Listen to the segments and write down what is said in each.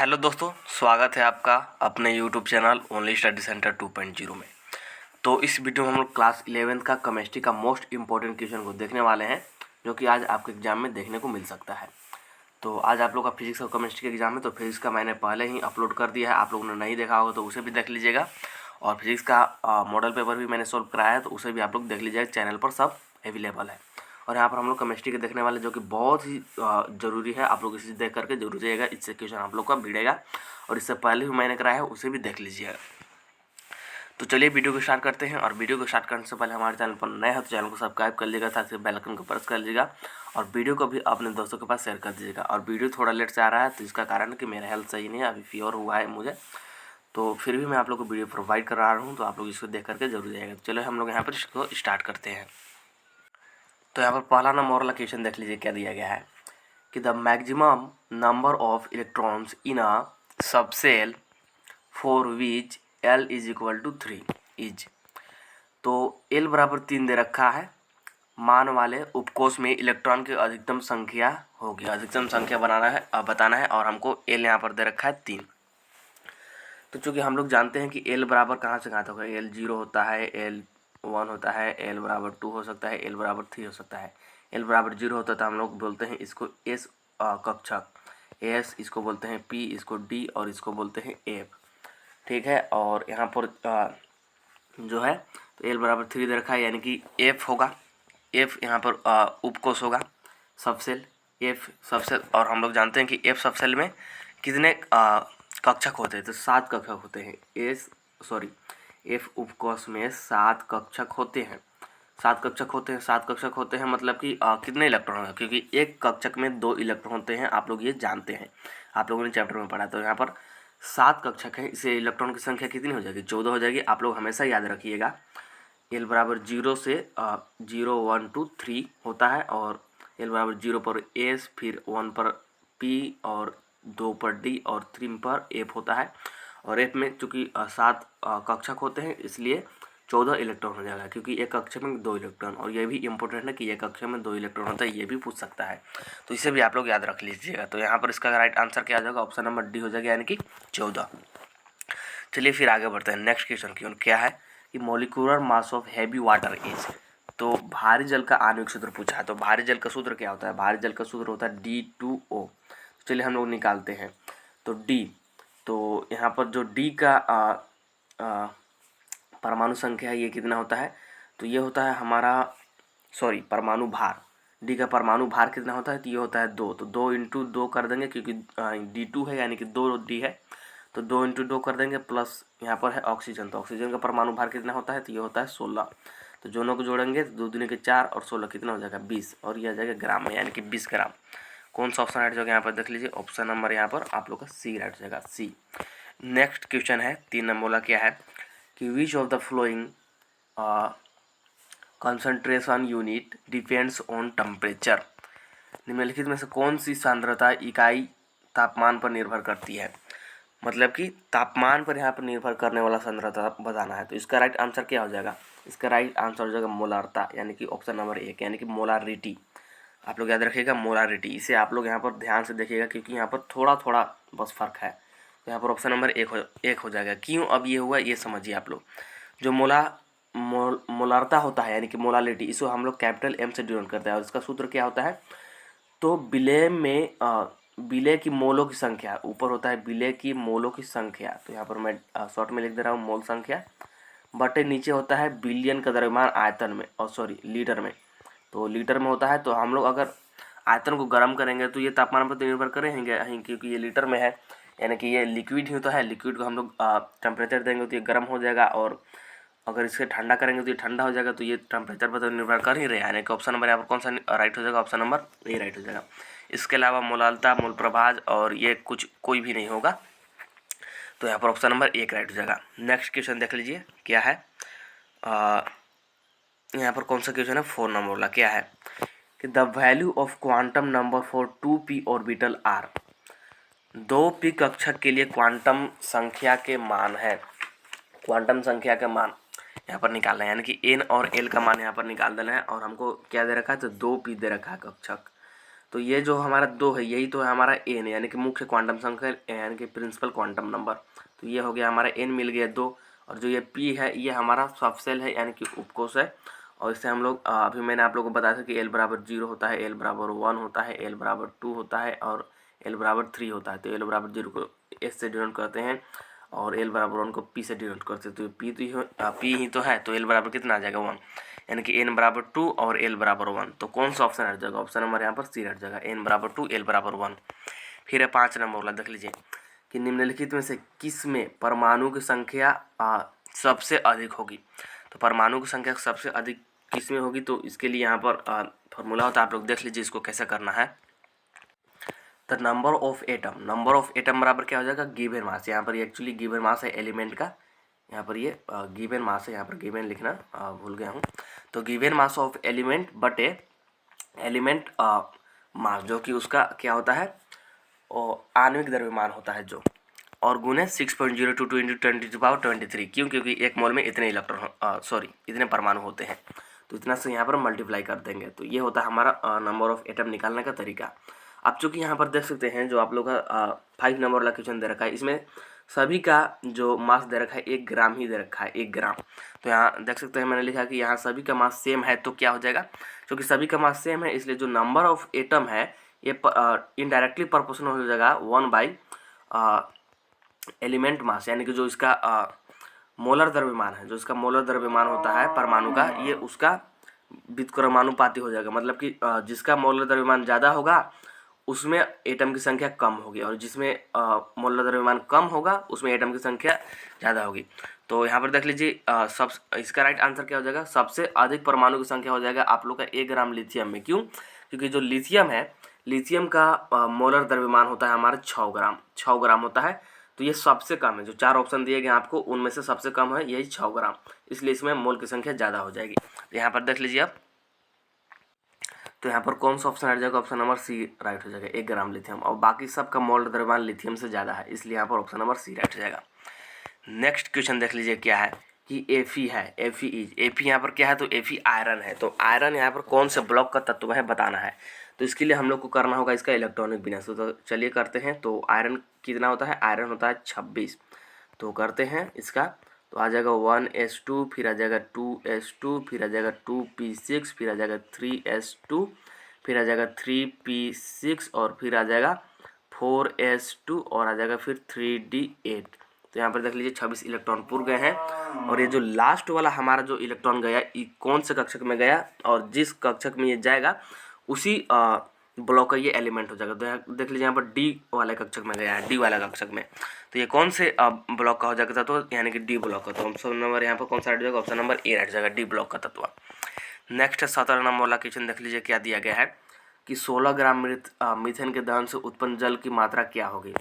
Hello दोस्तों, स्वागत है आपका अपने YouTube channel only study centre 2.0 में। तो इस वीडियो में हम लोग क्लास 11th का केमिस्ट्री का मोस्ट इम्पोर्टेंट क्वेश्चन को देखने वाले हैं, जो कि आज आपके एग्जाम में देखने को मिल सकता है। तो आज आप लोग का फिजिक्स और केमिस्ट्री का एग्जाम है, तो फिजिक्स का मैंने पहले ही अपलोड कर दिया है, आप लोगों ने नहीं देखा होगा तो उसे भी देख लीजिएगा। और फिजिक्स का मॉडल पेपर भी मैंने सोल्व कराया है, तो उसे भी आप लोग देख लीजिएगा, चैनल पर सब अवेलेबल है। और यहाँ पर हम लोग केमिस्ट्री के देखने वाले, जो कि बहुत ही ज़रूरी है, आप लोग इसे देख करके जरूर जाइएगा, इससे क्वेश्चन आप लोग का भिड़ेगा। और इससे पहले भी मैंने कराया है, उसे भी देख लीजिएगा। तो चलिए वीडियो को स्टार्ट करते हैं। और वीडियो को स्टार्ट करने से पहले हमारे चैनल पर नए हो तो चैनल को सब्सक्राइब कर लीजिएगा, साथ ही बेल आइकन को प्रेस कर लीजिएगा और वीडियो को भी अपने दोस्तों के पास शेयर कर दीजिएगा। और वीडियो थोड़ा लेट से आ रहा है, तो इसका कारण है कि मेरा हेल्थ सही नहीं है, अभी फीवर हुआ है मुझे, तो फिर भी मैं आप लोग को वीडियो प्रोवाइड कर रहा हूँ, तो आप लोग इसको देख करके जरूर जाइएगा। तो चलो हम लोग यहाँ पर इसको स्टार्ट करते हैं। तो यहाँ पर पहला नंबर वाला क्वेश्चन देख लीजिए, क्या दिया गया है कि the maximum number of electrons in a subshell for which L is equal to 3 is. तो L बराबर 3 दे रखा है, मान वाले उपकोष में इलेक्ट्रॉन की अधिकतम संख्या होगी। अधिकतम संख्या बनाना है, बताना है, और हमको L यहाँ पर दे रखा है 3। तो चूँकि हम लोग जानते हैं कि L बराबर कहाँ से कहाँ तक होगा, L 0 होता है, L 1 होता है, L बराबर 2 हो सकता है, L बराबर 3 हो सकता है। L बराबर 0 होता है तो हम लोग बोलते हैं इसको S कक्षक, S इसको बोलते हैं P, इसको D और इसको बोलते हैं F। ठीक है। और यहाँ पर जो है तो L बराबर 3 दे रखा है, यानी कि F होगा। F यहाँ पर उपकोष होगा, सबसेल F सबसेल। और हम लोग जानते हैं कि F सबसेल में कितने कक्षक होते हैं, तो 7 कक्षक होते हैं। F उपकोष में 7 कक्षक होते हैं। 7 कक्षक होते हैं, 7 कक्षक होते हैं, मतलब कि कितने इलेक्ट्रॉन होंगे, क्योंकि एक कक्षक में 2 इलेक्ट्रॉन होते हैं, आप लोग ये जानते हैं, आप लोगों ने चैप्टर में पढ़ा। तो यहाँ पर 7 कक्षक है, इसे इलेक्ट्रॉन की संख्या कितनी हो जाएगी, 14 हो जाएगी। आप लोग हमेशा याद रखिएगा, L बराबर 0 से 0 1 2 3 होता है, और L बराबर 0 पर S, फिर 1 पर P, और 2 पर D, और 3 पर F होता है। और F में चूँकि 7 कक्षक होते हैं, इसलिए 14 इलेक्ट्रॉन हो जाएगा, क्योंकि एक कक्षक में 2 इलेक्ट्रॉन। और ये भी इंपॉर्टेंट है कि एक कक्षक में 2 इलेक्ट्रॉन होता है, ये भी पूछ सकता है, तो इसे भी आप लोग याद रख लीजिएगा। तो यहाँ पर इसका राइट आंसर क्या आ जाएगा, ऑप्शन नंबर डी हो जाएगा, यानी कि 14। चलिए फिर आगे बढ़ते हैं। नेक्स्ट क्वेश्चन क्या है कि molecular mass of heavy water is. तो भारी जल का आणविक सूत्र पूछा है। तो भारी जल का सूत्र क्या होता है, भारी जल का सूत्र होता है D2O। चलिए हम लोग निकालते हैं। तो D, तो यहाँ पर जो D का परमाणु संख्या है, ये कितना होता है, तो ये होता है हमारा परमाणु भार। D का परमाणु भार कितना होता है, तो ये होता है 2। तो 2 इंटू 2 कर देंगे, क्योंकि D2 है, यानी कि 2 D है, तो 2 इंटू 2 कर देंगे, प्लस यहाँ पर है ऑक्सीजन। तो ऑक्सीजन का परमाणु भार कितना होता है, तो ये होता है 16। तो दोनों को जोड़ेंगे तो 2 दूनी के 4 और 16 कितना हो जाएगा, 20, और ये आ जाएगा ग्राम में, यानी कि 20 ग्राम। कौन सा ऑप्शन राइट हो जाएगा, यहाँ पर देख लीजिए, ऑप्शन नंबर यहाँ पर आप लोग का सी राइट हो जाएगा, सी। नेक्स्ट क्वेश्चन है 3 नंबर वाला, क्या है कि which of the flowing concentration unit depends on temperature. निम्नलिखित में से कौन सी सांद्रता इकाई तापमान पर निर्भर करती है। मतलब कि तापमान पर यहाँ पर निर्भर करने वाला सांद्रता बताना है। तो इसका राइट आंसर क्या हो जाएगा, इसका राइट आंसर हो जाएगा मोलारता, यानी कि ऑप्शन नंबर 1, यानी कि मोलारिटी। आप लोग याद रखिएगा मोलारिटी, इसे आप लोग यहाँ पर ध्यान से देखिएगा, क्योंकि यहाँ पर थोड़ा थोड़ा बस फर्क है। तो यहाँ पर ऑप्शन नंबर 1 हो जाएगा। क्यों अब ये हुआ, ये समझिए आप लोग। जो मोलारता होता है, यानी कि मोलालिटी, इसको हम लोग कैपिटल M से डिनोट करते हैं, और इसका सूत्र क्या होता है, तो विलय में विलय की मोलों की संख्या, ऊपर होता है विलय की मोलों की संख्या, तो यहाँ पर मैं शॉर्ट में लिख दे रहा हूँ मोल संख्या, बटे नीचे होता है बिलियन का द्रव्यमान आयतन में, और लीटर में। तो लीटर में होता है, तो हम लोग अगर आयतन को गर्म करेंगे तो ये तापमान पर तो निर्भर करेंगे, क्योंकि ये लीटर में है, यानी कि ये लिक्विड ही होता है। लिक्विड को हम लोग टेम्परेचर देंगे तो ये गर्म हो जाएगा, और अगर इसे ठंडा करेंगे तो ये ठंडा हो जाएगा। तो ये टेम्परेचर पर तो निर्भर कर ही रहे हैं, यानी कि ऑप्शन नंबर यहाँ पर कौन सा राइट हो जाएगा, ऑप्शन नंबर ए राइट हो जाएगा। इसके अलावा मोलालता, मोल प्रभाज और ये कोई भी नहीं होगा, तो यहाँ पर ऑप्शन नंबर 1 राइट हो जाएगा। नेक्स्ट क्वेश्चन देख लीजिए, क्या है यहाँ पर कौन सा क्वेश्चन है, 4 नंबर वाला, क्या है कि the value of quantum number for 2p orbital are. 2p कक्षक के लिए क्वांटम संख्या के मान है, क्वांटम संख्या के मान यहाँ पर निकालना है, यानी कि n और l का मान यहाँ पर निकाल देना है। और हमको क्या दे रखा है, तो 2p दे रखा है कक्षक। तो ये जो हमारा 2 है यही तो है हमारा एन, यानी कि मुख्य क्वांटम संख्या यानी कि प्रिंसिपल क्वांटम नंबर। तो ये हो गया हमारा एन मिल गया 2। और जो ये पी है ये हमारा सबसेल है यानी कि उपकोष है। और इससे हम लोग अभी मैंने आप लोगों को बताया था कि एल बराबर 0 होता है, एल बराबर 1 होता है, एल बराबर 2 होता है और एल बराबर 3 होता है। तो एल बराबर 0 को एस से डिनोट करते हैं और एल बराबर 1 को पी से डिनोट करते हैं। तो पी ही तो है, तो एल बराबर कितना आ जाएगा 1, यानी कि एन बराबर 2 और एल बराबर 1। तो कौन सा ऑप्शन हट जाएगा? ऑप्शन नंबर यहाँ पर सी हट जाएगा, एन बराबर 2 एल बराबर 1। फिर है 5 नंबर वाला, देख लीजिए कि निम्नलिखित में से किस में परमाणु की संख्या सबसे अधिक होगी। तो परमाणु की संख्या सबसे अधिक किस में होगी? तो इसके लिए यहाँ पर फॉर्मूला होता है, आप लोग देख लीजिए इसको कैसे करना है। द नंबर ऑफ एटम बराबर क्या हो जाएगा? Given mass. यहाँ पर ये एक्चुअली गिवन मास है एलिमेंट का, यहाँ पर ये गिवन मास है, यहाँ पर गिवन लिखना भूल गया हूँ। तो गिवन मास ऑफ एलिमेंट बटे एलिमेंट मास, जो कि उसका क्या होता है आणविक द्रव्यमान होता है जो, और गुने 6.022 इंटू 10⁻23। क्यों? क्योंकि एक मोल में इतने इतने परमाणु होते हैं, तो इतना से यहाँ पर मल्टीप्लाई कर देंगे। तो ये होता है हमारा नंबर ऑफ एटम निकालने का तरीका। अब चूंकि यहाँ पर देख सकते हैं जो आप लोग का 5 नंबर वाला क्वेश्चन दे रखा है, इसमें सभी का जो मास दे रखा है 1 ग्राम ही दे रखा है, 1 ग्राम। तो यहाँ देख सकते हैं मैंने लिखा कि यहाँ सभी का मास सेम है, तो क्या हो जाएगा? क्योंकि सभी का मास सेम है इसलिए जो नंबर ऑफ एटम है ये इनडायरेक्टली प्रोपोर्शनल हो जाएगा 1 बाई एलिमेंट मास, यानी कि जो इसका मोलर द्रव्यमान है, जो इसका मोलर द्रव्यमान होता है परमाणु का, ये उसका व्युत्क्रमानुपाती हो जाएगा। मतलब कि जिसका मोलर द्रव्यमान ज़्यादा होगा उसमें एटम की संख्या कम होगी, और जिसमें मोलर द्रव्यमान कम होगा उसमें एटम की संख्या ज़्यादा होगी। तो यहाँ पर देख लीजिए सब इसका राइट आंसर क्या हो जाएगा? सबसे अधिक परमाणु की संख्या हो जाएगा आप लोग का 1 ग्राम लिथियम में। क्यों? क्योंकि जो लिथियम है, लिथियम का मोलर द्रव्यमान होता है हमारा 6 ग्राम होता है। तो ये सबसे कम है, जो 4 ऑप्शन दिए गए आपको उनमें से सबसे कम है यही 6 ग्राम, इसलिए इसमें मोल की संख्या ज़्यादा हो जाएगी। तो यहाँ पर देख लीजिए आप, तो यहाँ पर कौन सा ऑप्शन हट जाएगा? ऑप्शन नंबर सी राइट हो जाएगा, 1 ग्राम लिथियम। और बाकी सबका मोल द्रव्यमान लिथियम से ज़्यादा है, इसलिए यहाँ पर ऑप्शन नंबर सी राइट हो जाएगा। नेक्स्ट क्वेश्चन देख लीजिए क्या है कि एफी है, एफी यहाँ पर क्या है? तो एफी आयरन है। तो आयरन यहाँ पर कौन से ब्लॉक का तत्व है बताना है। तो इसके लिए हम लोग को करना होगा इसका इलेक्ट्रॉनिक विन्यास। तो चलिए करते हैं। तो आयरन कितना होता है? आयरन होता है 26। तो करते हैं इसका, तो आ जाएगा 1s2, फिर आ जाएगा 2s2, फिर आ जाएगा 2p6, फिर आ जाएगा 3s2, फिर आ जाएगा 3p6 और फिर आ जाएगा 4s2 और आ जाएगा फिर 3d8। तो यहाँ पर देख लीजिए 26 इलेक्ट्रॉन पूरे गए हैं। और ये जो लास्ट वाला हमारा जो इलेक्ट्रॉन गया ये कौन से कक्षक में गया, और जिस कक्षक में ये जाएगा उसी ब्लॉक का ये एलिमेंट हो जाएगा। तो देख लीजिए यहाँ पर डी वाले कक्षक में गया है, डी वाला कक्षक में। तो ये कौन से ब्लॉक का हो जाएगा? तो यानी कि डी ब्लॉक का। तो ऑप्शन नंबर यहाँ पर कौन सा हट जाएगा? ऑप्शन नंबर ए हट जाएगा, डी ब्लॉक का तत्व। नेक्स्ट 17 नंबर वाला क्वेश्चन देख लीजिए क्या दिया गया है कि 16 ग्राम मीथेन के दहन से उत्पन्न जल की मात्रा क्या होगी।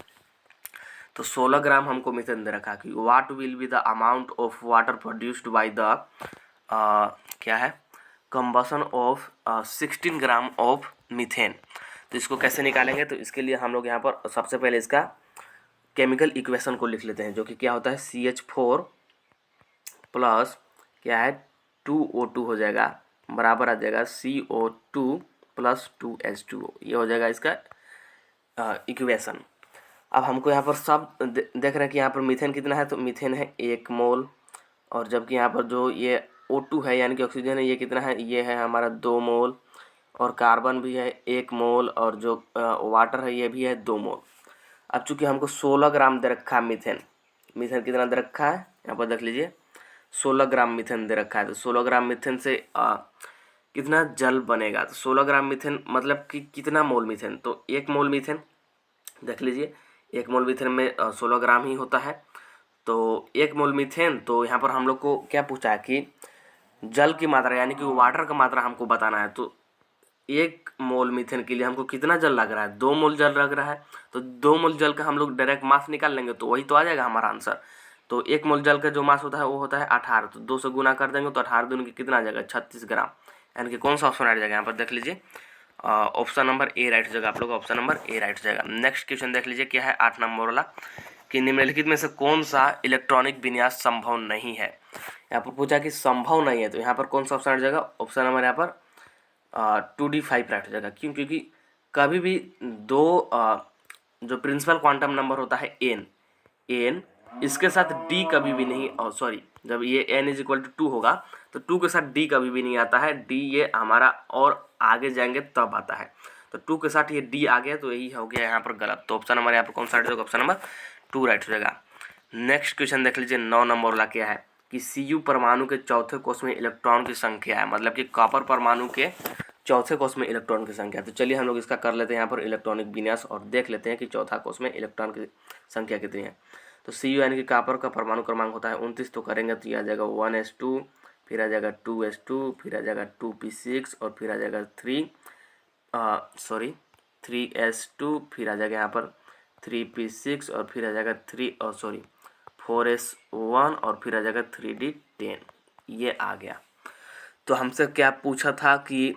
तो 16 ग्राम हमको मीथेन दे रखा कि what will be the amount of water produced by the क्या है combustion of 16 gram of methane. तो इसको कैसे निकालेंगे? तो इसके लिए हम लोग यहाँ पर सबसे पहले इसका केमिकल इक्वेशन को लिख लेते हैं, जो कि क्या होता है CH4 प्लस क्या है 2O2 हो जाएगा, बराबर आ जाएगा CO2 प्लस 2H2O। ये हो जाएगा इसका इक्वेशन। अब हमको यहाँ पर सब देख रहे हैं कि यहाँ पर मीथेन कितना है, तो मीथेन है 1 मोल, और जबकि यहाँ पर जो ये O2 है यानी कि ऑक्सीजन है ये कितना है? ये है हमारा 2 मोल, और कार्बन भी है 1 मोल, और जो वाटर है ये भी है 2 मोल। अब चूंकि हमको 16 ग्राम दे रखा है मीथेन कितना दे रखा है यहाँ पर देख लीजिए 16 ग्राम मीथेन दे रखा है। तो 16 ग्राम मीथेन से कितना जल बनेगा? तो 16 ग्राम मीथेन मतलब कि कितना मोल मीथेन? तो 1 मोल मीथेन देख लीजिए, 1 मोल मीथेन में 16 ग्राम ही होता है। तो 1 मोल मीथेन, तो यहाँ पर हम लोग को क्या पूछा है कि जल की मात्रा यानी कि वाटर का मात्रा हमको बताना है। तो 1 मोल मीथेन के लिए हमको कितना जल लग रहा है? 2 मोल जल लग रहा है। तो 2 मोल जल का हम लोग डायरेक्ट मास निकाल लेंगे तो वही तो आ जाएगा हमारा आंसर। तो 1 मोल जल का जो मास होता है वो होता है 18। तो 2 से गुना कर देंगे तो 18 दूनी कितना आ जाएगा? 36 ग्राम। यानी कि कौन सा ऑप्शन आ जाएगा यहाँ पर देख लीजिए, ऑप्शन नंबर ए राइट हो जाएगा। आप लोग ऑप्शन नंबर ए राइट हो जाएगा। नेक्स्ट क्वेश्चन देख लीजिए क्या है 8 नंबर वाला कि निम्नलिखित में से कौन सा इलेक्ट्रॉनिक विन्यास संभव नहीं है। यहाँ पर पूछा कि संभव नहीं है, तो यहाँ पर कौन सा ऑप्शन आ जाएगा? ऑप्शन नंबर यहाँ पर 2D5 राइट हो जाएगा। क्यों? क्योंकि कभी भी दो जो प्रिंसिपल क्वांटम नंबर होता है एन इसके साथ डी कभी भी नहीं, सॉरी, जब ये n इज इक्वल टू 2 होगा तो 2 के साथ डी कभी भी नहीं आता है। डी ये हमारा और आगे जाएंगे तब आता है, तो 2 के साथ ये डी आ गया तो यही हो गया यहाँ पर गलत। तो ऑप्शन नंबर यहाँ पर कौन सा राइट होगा? ऑप्शन नंबर 2 राइट हो जाएगा। नेक्स्ट क्वेश्चन देख लीजिए, 9 नंबर वाला क्या है कि Cu परमाणु के चौथे कोष में इलेक्ट्रॉन की संख्या है, मतलब कि कॉपर परमाणु के चौथे कोष में इलेक्ट्रॉन की संख्या। तो चलिए हम लोग इसका कर लेते हैं यहाँ पर इलेक्ट्रॉनिक विन्यास और देख लेते हैं कि चौथा कोष में इलेक्ट्रॉन की संख्या कितनी है। तो Cu यानी कि कॉपर का परमाणु क्रमांक होता है 29, तो करेंगे तो ये आ जाएगा 1s2, फिर आ जाएगा 2s2, फिर आ जाएगा 2p6 और फिर आ जाएगा 3s2, फिर आ जाएगा यहाँ पर 3p6 और फिर आ जाएगा 4s1 और फिर आ जाएगा 3d10, ये आ गया। तो हमसे क्या पूछा था कि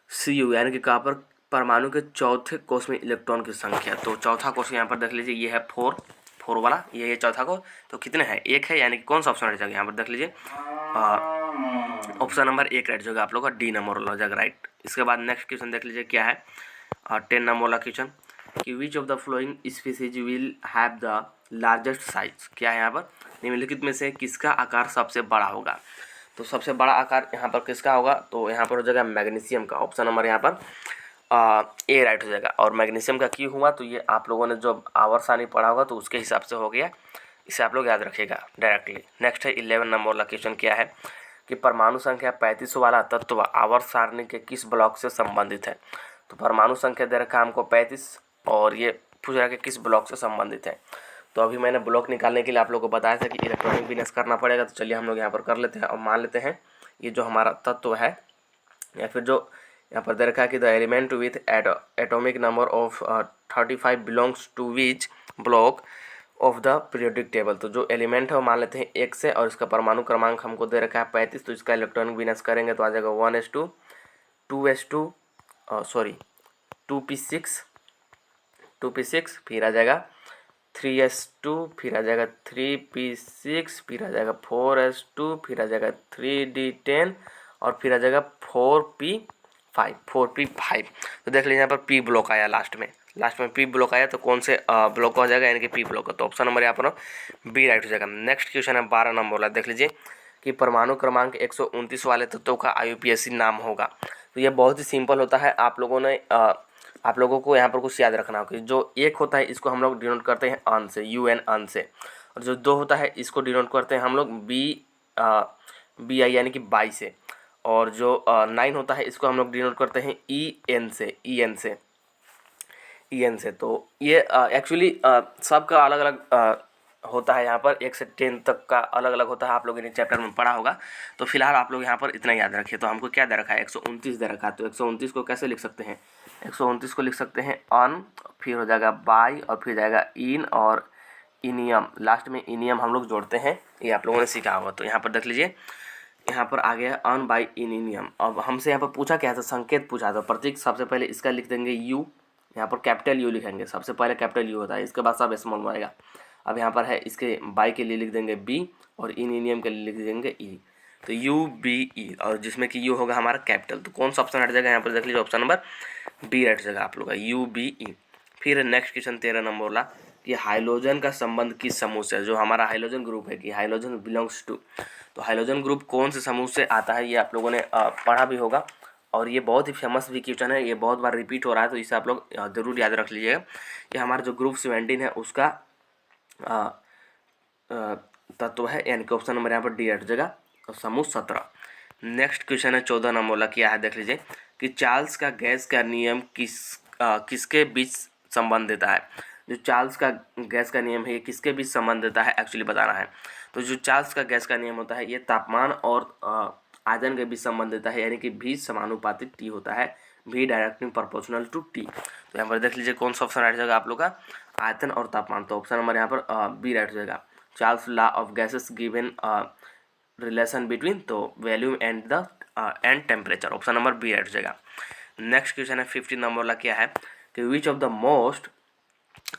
Cu यानी कि कॉपर परमाणु के चौथे कोष में इलेक्ट्रॉन की संख्या। तो चौथा कोष यहाँ पर देख लीजिए, ये है 4 वाला, ये चौथा कोष। तो कितने हैं? 1 है, यानी कि कौन सा ऑप्शन राइट जाएगा यहाँ पर देख लीजिए, ऑप्शन नंबर 1 राइट जाएगा आप लोग का, डी नंबर वाला जाएगा राइट। इसके बाद नेक्स्ट क्वेश्चन देख लीजिए क्या है, 10 नंबर वाला क्वेश्चन कि which of the flowing species will have the largest size. क्या है यहाँ पर? निम्नलिखित में से किसका आकार सबसे बड़ा होगा? तो सबसे बड़ा आकार यहाँ पर किसका होगा? तो यहाँ पर हो जाएगा मैग्नीशियम का, ऑप्शन नंबर यहाँ पर ए राइट हो जाएगा। और मैग्नीशियम का क्यों हुआ? तो ये आप लोगों ने जो आवर्सानी पढ़ा होगा तो उसके हिसाब से हो गया, इसे आप लोग याद रखिएगा डायरेक्टली। नेक्स्ट है 11 नंबर वाला क्वेश्चन क्या है कि परमाणु संख्या 35 वाला तत्व आवर्त सारणी के किस ब्लॉक से संबंधित है। तो परमाणु संख्या दे रखा है हमको 35 और ये पूछ रहा है कि किस ब्लॉक से संबंधित है। तो अभी मैंने ब्लॉक निकालने के लिए आप लोगों को बताया था कि इलेक्ट्रॉनिक विन्यास करना पड़ेगा। तो चलिए हम लोग यहाँ पर कर लेते हैं और मान लेते हैं ये जो हमारा तत्व है, या फिर जो यहाँ पर दे रखा है कि the element with atomic number of 35 belongs to which block of the periodic table. तो जो एलिमेंट है वो मान लेते हैं 1 से और इसका परमाणु क्रमांक हमको दे रखा है 35। तो इसका इलेक्ट्रॉनिक विन्यास करेंगे तो आ जाएगा 1s2, 2s2, 2p6, फिर आ जाएगा 3s2, फिर आ जाएगा 3p6, फिर आ जाएगा 4s2, फिर आ जाएगा 3d10 और फिर आ जाएगा 4p5। तो देख लीजिए यहाँ पर p ब्लॉक आया लास्ट में p ब्लॉक आया, तो कौन से ब्लॉक हो जाएगा? यानी कि p ब्लॉक। तो ऑप्शन नंबर यहाँ पर बी राइट हो जाएगा। नेक्स्ट क्वेश्चन है 12 नंबर वाला, देख लीजिए कि परमाणु क्रमांक 129 वाले तत्वों का IUPAC नाम होगा। तो ये बहुत ही सिंपल होता है, आप लोगों को यहाँ पर कुछ याद रखना होगा। जो 1 होता है इसको हम लोग डिनोट करते हैं अन से, UN अन से, और जो 2 होता है इसको डिनोट करते हैं हम लोग BI यानी कि बाई से, और जो 9 होता है इसको हम लोग डिनोट करते हैं EN से। तो ये एक्चुअली सबका अलग अलग होता है, यहाँ पर 1 से 10 तक का अलग अलग होता है, आप लोगों ने चैप्टर में पढ़ा होगा। तो फिलहाल आप लोग यहाँ पर इतना याद रखिए। तो हमको क्या दे रखा है? 129 दे रखा है। तो 129 को कैसे लिख सकते हैं? 129 को लिख सकते हैं अन, फिर हो जाएगा बाई और फिर जाएगा इन और इनियम, लास्ट में इनियम हम लोग जोड़ते हैं, ये आप लोगों ने सीखा होगा। तो यहाँ पर देख लीजिए, यहाँ पर आ गया अन बाई इन इनियम। अब हमसे यहाँ पर पूछा क्या था? संकेत पूछा था, प्रतीक। सबसे पहले इसका लिख देंगे यू, यहाँ पर कैपिटल यू लिखेंगे, सबसे पहले कैपिटल यू होता है, इसके बाद सब स्मॉल आएगा। अब यहाँ पर है इसके बाई के लिए लिख देंगे बी और इनियम के लिए लिख देंगे ई। तो UBE, और जिसमें कि यू होगा हमारा कैपिटल। तो कौन सा ऑप्शन हट जाएगा? यहाँ पर देख लीजिए, ऑप्शन नंबर बी हट जाएगा आप लोग का, UBE। फिर नेक्स्ट क्वेश्चन 13 नंबर वाला कि हाइड्रोजन का संबंध किस समूह से? जो हमारा हाइड्रोजन ग्रुप है कि हाइड्रोजन बिलोंग्स टू, तो हाइड्रोजन ग्रुप कौन से समूह से आता है? ये आप लोगों ने पढ़ा भी होगा और ये बहुत ही फेमस भी क्वेश्चन है, ये बहुत बार रिपीट हो रहा है। तो इसे आप लोग जरूर याद रख लीजिएगा कि हमारा जो ग्रुप 17 है उसका तत्व है, यानी कि ऑप्शन नंबर यहाँ पर डी हट जाएगा और समूह 17। नेक्स्ट क्वेश्चन है 14 नंबर वाला, क्या है देख लीजिए कि चार्ल्स का गैस का नियम किसके बीच संबंध देता है? जो चार्ल्स का गैस का नियम है ये किसके बीच संबंध देता है एक्चुअली बताना है। तो जो चार्ल्स का गैस का नियम होता है ये तापमान और आयतन के बीच संबंध देता है, यानी कि V समानुपातिक T होता है, V directly proportional to T। तो यहाँ पर देख लीजिए कौन सा ऑप्शन राइट जाएगा आप लोग का? आयतन और तापमान। तो ऑप्शन नंबर यहाँ पर बी राइट जाएगा। Charles law of gases given relation between तो volume and temperature, option number B right जाएगा। नेक्स्ट क्वेश्चन है 15 नंबर वाला, क्या है कि which of the most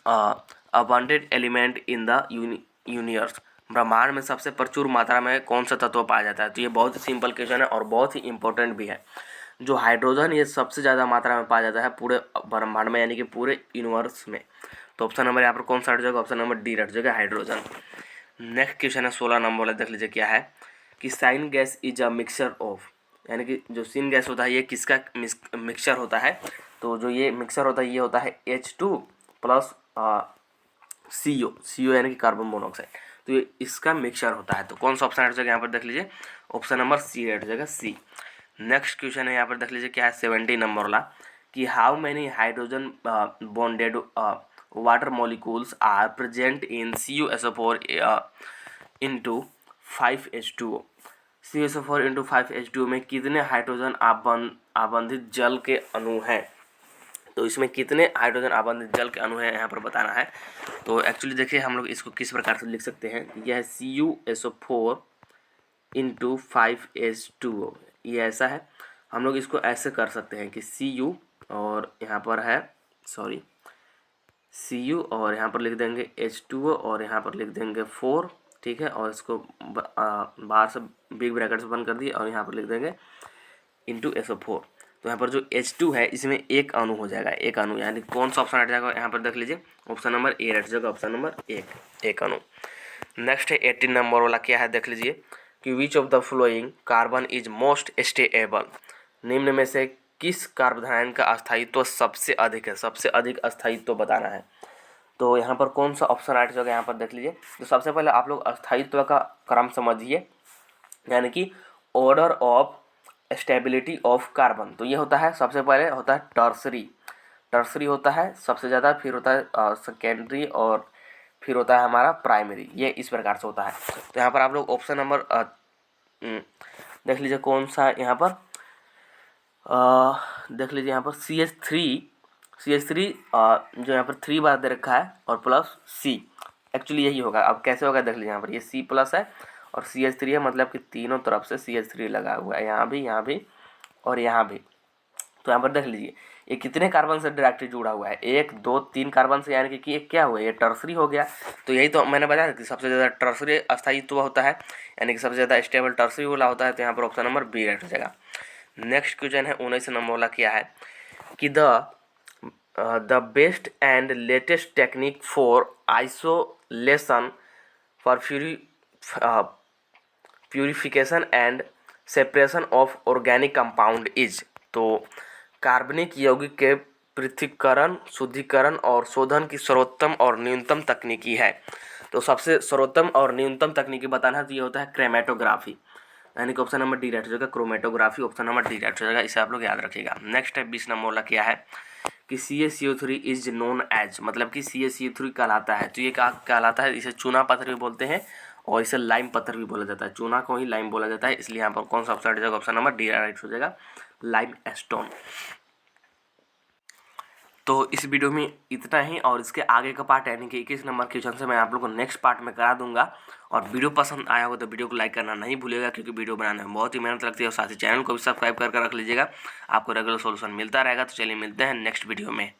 abundant element in the universe, ब्रह्मांड में सबसे प्रचुर मात्रा में कौन सा तत्व पाया जाता है? तो ये बहुत ही सिंपल क्वेश्चन है और बहुत ही इंपॉर्टेंट भी है। जो हाइड्रोजन ये सबसे ज़्यादा मात्रा में पाया जाता है पूरे ब्रह्मांड में, यानी कि पूरे यूनिवर्स में। तो ऑप्शन नंबर यहाँ पर कौन सा हट जाएगा? ऑप्शन नंबर डी हट जाएगा, हाइड्रोजन। नेक्स्ट क्वेश्चन है 16 नंबर वाला, देख लीजिए क्या है कि sign gas is a mixture of, यानी कि जो सीन गैस होता है ये किसका मिक्सचर होता है? तो जो ये मिक्सचर होता है ये होता है H2 प्लस CO यानी कि कार्बन मोनोऑक्साइड। तो ये इसका मिक्सचर होता है। तो कौन सा ऑप्शन हट जाएगा यहाँ पर? देख लीजिए ऑप्शन नंबर सी हट जाएगा, सी। नेक्स्ट क्वेश्चन है यहाँ पर, देख लीजिए क्या है 70 नंबर वाला कि how many hydrogen bonded water molecules are present in CuSO4 into 5H2O। CuSO4 into 5H2O में कितने हाइड्रोजन आबंधित जल के अणु हैं? तो इसमें कितने हाइड्रोजन आबंधित जल के अणु हैं यहाँ पर बताना है। तो एक्चुअली देखिए हम लोग इसको किस प्रकार से लिख सकते हैं। यह है CuSO4 इंटू 5H2O, ये ऐसा है। हम लोग इसको ऐसे कर सकते हैं कि Cu और यहाँ पर है Cu और यहाँ पर लिख देंगे H2O और यहाँ पर लिख देंगे 4, ठीक है। और इसको बाहर से बिग ब्रैकेट से बंद कर दिए और यहाँ पर लिख देंगे इंटू SO4। तो यहाँ पर जो H2 है इसमें एक अणु हो जाएगा, एक अणु, यानी कौन सा ऑप्शन हट जाएगा यहाँ पर? देख लीजिए ऑप्शन नंबर ए हट जाएगा, ऑप्शन नंबर एक अणु। नेक्स्ट है 18 नंबर वाला, क्या है देख लीजिए कि which of the flowing carbon is most stable. निम्न में से किस कार्बोनाइड का अस्थायित्व सबसे अधिक है? सबसे अधिक अस्थायित्व बताना है। तो यहाँ पर कौन सा ऑप्शन हट जाएगा यहाँ पर? देख लीजिए। तो सबसे पहले आप लोग अस्थायित्व का क्रम समझिए, यानी कि order of stability of carbon. तो ये होता है सबसे पहले होता है टर्सरी होता है सबसे ज़्यादा, फिर होता है सेकेंडरी और फिर होता है हमारा प्राइमरी। ये इस प्रकार से होता है। तो यहाँ पर आप लोग ऑप्शन नंबर देख लीजिए कौन सा यहाँ पर देख लीजिए यहाँ पर CH3 जो यहाँ पर 3 बार दे रखा है और प्लस C, एक्चुअली यही होगा। अब कैसे होगा देख लीजिए, यहाँ पर ये C प्लस है और CH3 है, मतलब कि तीनों तरफ से CH3 लगा हुआ है, यहाँ भी और यहाँ भी। तो यहाँ पर देख लीजिए ये कितने कार्बन से डायरेक्टली जुड़ा हुआ है? 1 2 3 कार्बन से, यानी कि ये क्या हुआ? ये टर्सरी हो गया। तो यही तो मैंने बताया कि सबसे ज़्यादा टर्सरी अस्थायित्व होता है, यानी कि सबसे ज़्यादा स्टेबल टर्सरी वाला होता है। तो यहाँ पर ऑप्शन नंबर बी राइट हो जाएगा। नेक्स्ट क्वेश्चन है 19 नंबर वाला, क्या है कि the best and latest technique for isolation for purification and separation of organic compound is. तो कार्बनिक यौगिक के पृथक्करण, शुद्धिकरण और शोधन की सर्वोत्तम और न्यूनतम तकनीकी है। तो सबसे सर्वोत्तम और न्यूनतम तकनीकी बताना है तो ये होता है क्रोमेटोग्राफी, यानी कि ऑप्शन नंबर डी राइट हो जाएगा, chromatography, option number D right हो जाएगा। इसे आप लोग याद रखिएगा। नेक्स्ट है 20 नंबर वाला, क्या है कि CaCO3 इज नोन एज, मतलब कि CaCO3 कहलाता है। तो ये क्या कहलाता है? इसे चूना पत्थर भी बोलते हैं और इसे लाइम पत्थर भी बोला जाता है। चूना को ही लाइम बोला जाता है, इसलिए यहाँ पर कौन सा ऑप्शन हट जाएगा? ऑप्शन नंबर डी राइट हो जाएगा, लाइम स्टोन। तो इस वीडियो में इतना ही, और इसके आगे का पार्ट यानी कि 21 नंबर क्वेश्चन से मैं आप लोगों को नेक्स्ट पार्ट में करा दूंगा। और वीडियो पसंद आया हो तो वीडियो को लाइक करना नहीं भूलिएगा, क्योंकि वीडियो बनाने में बहुत ही मेहनत लगती है। और साथ ही चैनल को भी सब्सक्राइब करके रख लीजिएगा, आपको रेगुलर सॉल्यूशन मिलता रहेगा। तो चलिए मिलते हैं नेक्स्ट वीडियो में।